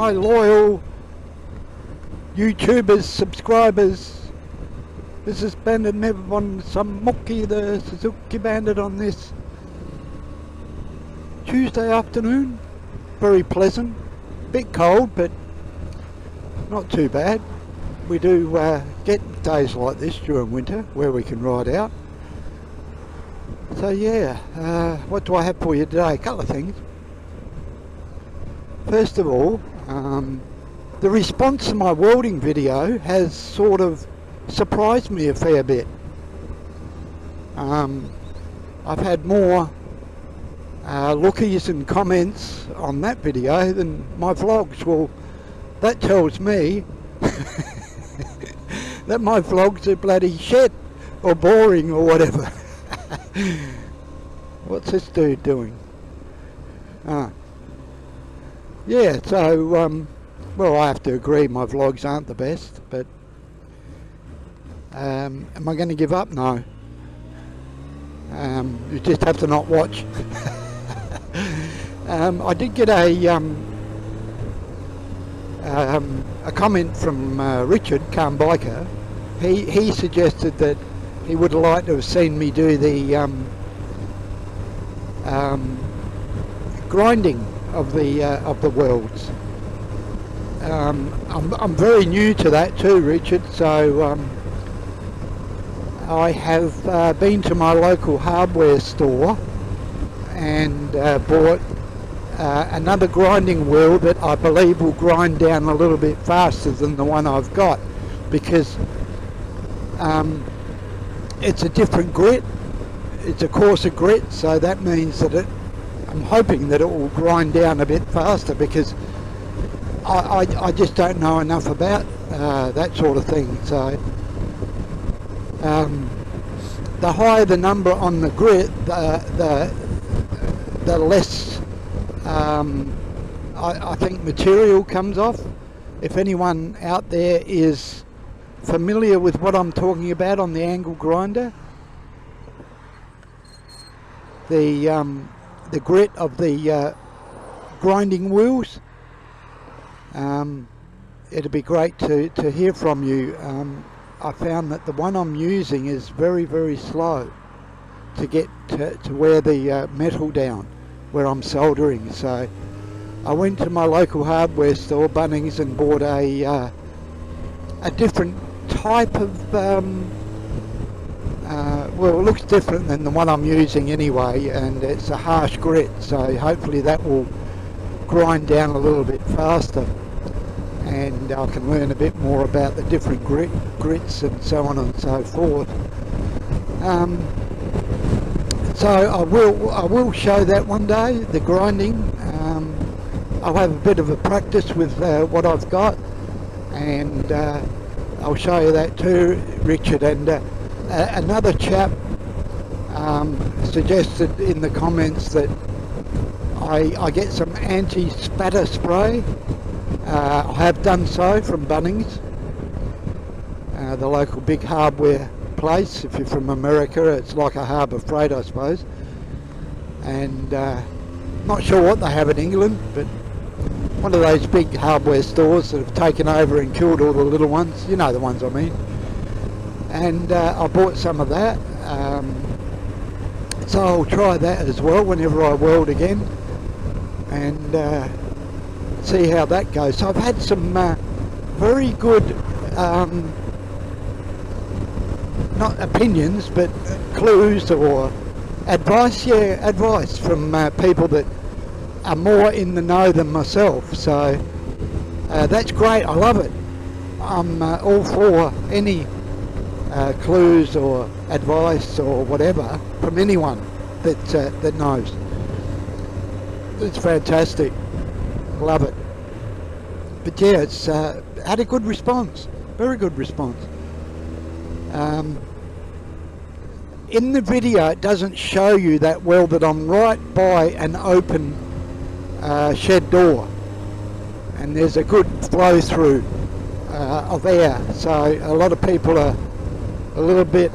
my loyal YouTubers, subscribers. This is Bandit Never on some Mucky, the Suzuki Bandit, on this Tuesday afternoon. Very pleasant, bit cold, but not too bad. We do get days like this during winter where we can ride out. So yeah, what do I have for you today? A couple of things. First of all, the response to my welding video has sort of surprised me a fair bit. I've had more lookies and comments on that video than my vlogs. Well, that tells me that my vlogs are bloody shit or boring or whatever. What's this dude doing? Yeah, so well, I have to agree my vlogs aren't the best, but am I going to give up? No. You just have to not watch. I did get a comment from Richard, Calm Biker. He suggested that he would like to have seen me do the grinding of the welds. I'm very new to that too, Richard, so I have been to my local hardware store and bought another grinding wheel that I believe will grind down a little bit faster than the one I've got, because it's a different grit. It's a coarser grit, so that means that I'm hoping that it will grind down a bit faster, because I just don't know enough about that sort of thing. So the higher the number on the grit, the less I think material comes off. If anyone out there is familiar with what I'm talking about on the angle grinder, the grit of the grinding wheels, it'd be great to hear from you. I found that the one I'm using is very, very slow to get to wear the metal down where I'm soldering. So I went to my local hardware store, Bunnings, and bought a different type of well, it looks different than the one I'm using anyway, and it's a harsh grit, so hopefully that will grind down a little bit faster, and I can learn a bit more about the different grits and so on and so forth. So I will show that one day, the grinding. I'll have a bit of a practice with what I've got, and I'll show you that too, Richard. And another chap suggested in the comments that I get some anti-spatter spray. I have done so from Bunnings, the local big hardware place. If you're from America, it's like a Harbour Freight, I suppose. And not sure what they have in England, but one of those big hardware stores that have taken over and killed all the little ones. You know the ones I mean. And I bought some of that. So I'll try that as well whenever I weld again, and see how that goes. So I've had some very good, not opinions, but clues or advice, advice from people that are more in the know than myself. So that's great, I love it. I'm all for any clues or advice or whatever from anyone that knows. It's fantastic, love it. But yeah, it's had a good response, very good response. In the video it doesn't show you that well, that I'm right by an open shed door, and there's a good flow through of air, so a lot of people are a little bit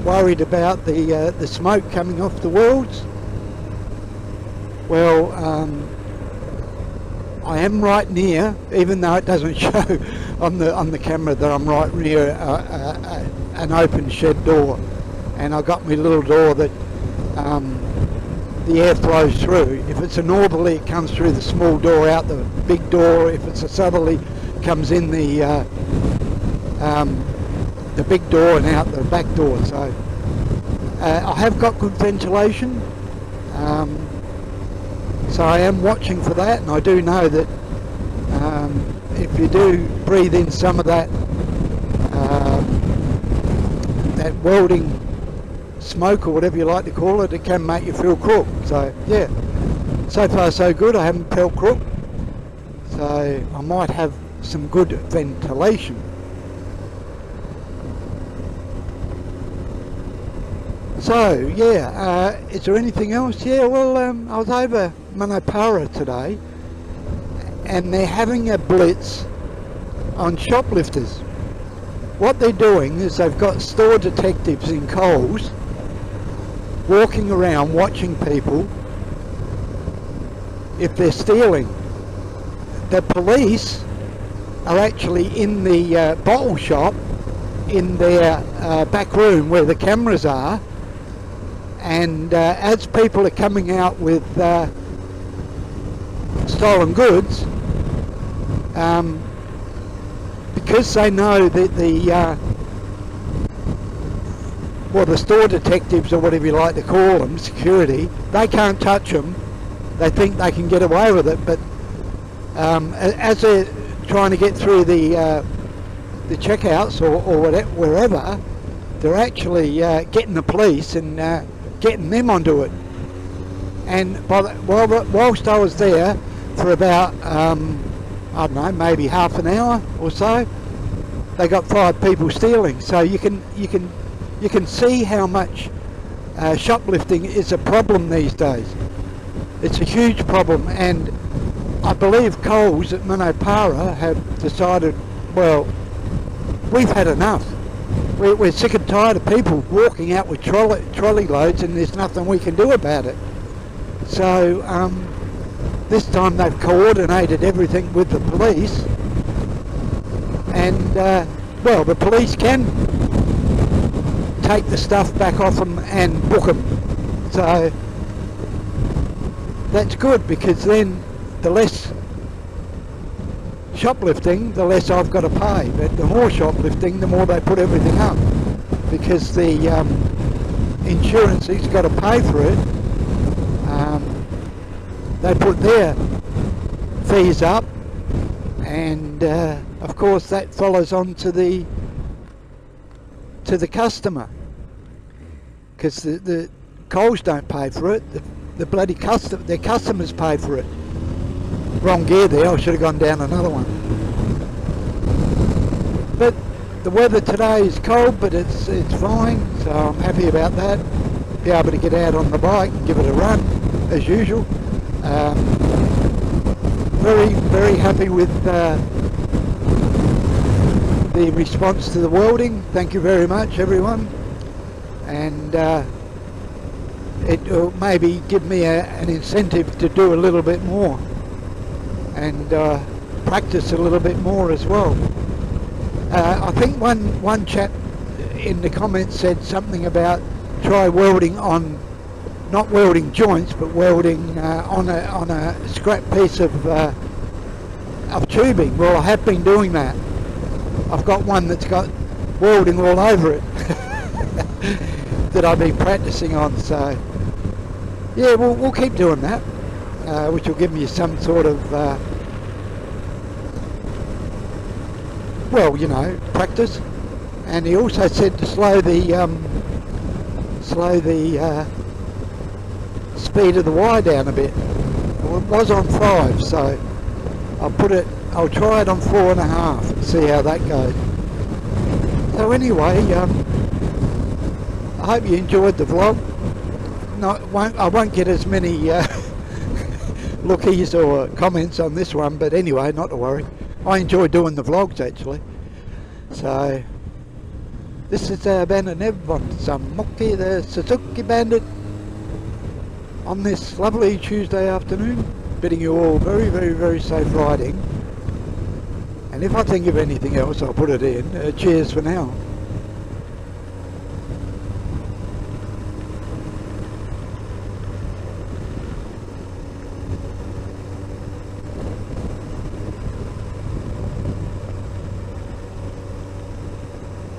worried about the smoke coming off the welds. Well, I am right near, even though it doesn't show on the camera that I'm right near an open shed door, and I got my little door that the air flows through. If it's a northerly, it comes through the small door out the big door. If it's a southerly, it comes in the big door and out the back door. So I have got good ventilation, so I am watching for that, and I do know that if you do breathe in some of that that welding smoke or whatever you like to call it, it can make you feel crook. So yeah, so far so good. I haven't felt crook, so I might have some good ventilation. So yeah, is there anything else? Yeah, well, I was over Manapara today, and they're having a blitz on shoplifters. What they're doing is they've got store detectives in Coles walking around watching people if they're stealing. The police are actually in the bottle shop in their back room where the cameras are, and as people are coming out with stolen goods, because they know that the store detectives, or whatever you like to call them, security, they can't touch them. They think they can get away with it, but as they're trying to get through the checkouts or whatever, wherever, they're actually getting the police and getting them onto it. And whilst I was there for about I don't know, maybe half an hour or so, they got 5 people stealing. So you can see how much shoplifting is a problem these days. It's a huge problem, and I believe Coles at Manapara have decided, well, we've had enough. We're sick and tired of people walking out with trolley loads, and there's nothing we can do about it. So this time they've coordinated everything with the police, and well, the police can take the stuff back off them and book them. So that's good, because then the less shoplifting, the less I've got to pay. But the more shoplifting, the more they put everything up, because the insurance has got to pay for it. They put their fees up, and of course that follows on to the customer, because the Coles don't pay for it. The bloody their customers pay for it. Wrong gear there, I should have gone down another one. But the weather today is cold, but it's fine, so I'm happy about that. Be able to get out on the bike and give it a run as usual. Very, very happy with the response to the welding. Thank you very much, everyone. And it will maybe give me an incentive to do a little bit more, and practice a little bit more as well. I think one chap in the comments said something about try welding on, not welding joints, but welding on a scrap piece of tubing. Well, I have been doing that. I've got one that's got welding all over it that I've been practicing on. So yeah, we'll keep doing that, which will give me some sort of well, you know, practice. And he also said to slow the speed of the wire down a bit. Well, it was on 5, so I'll try it on 4.5 and see how that goes. So anyway, I hope you enjoyed the vlog. I won't get as many lookies or comments on this one, but anyway, not to worry. I enjoy doing the vlogs actually. So this is Bandit Nev on Samoki, the Suzuki Bandit, on this lovely Tuesday afternoon. bidding you all very, very, very safe riding. And if I think of anything else, I'll put it in. Cheers for now.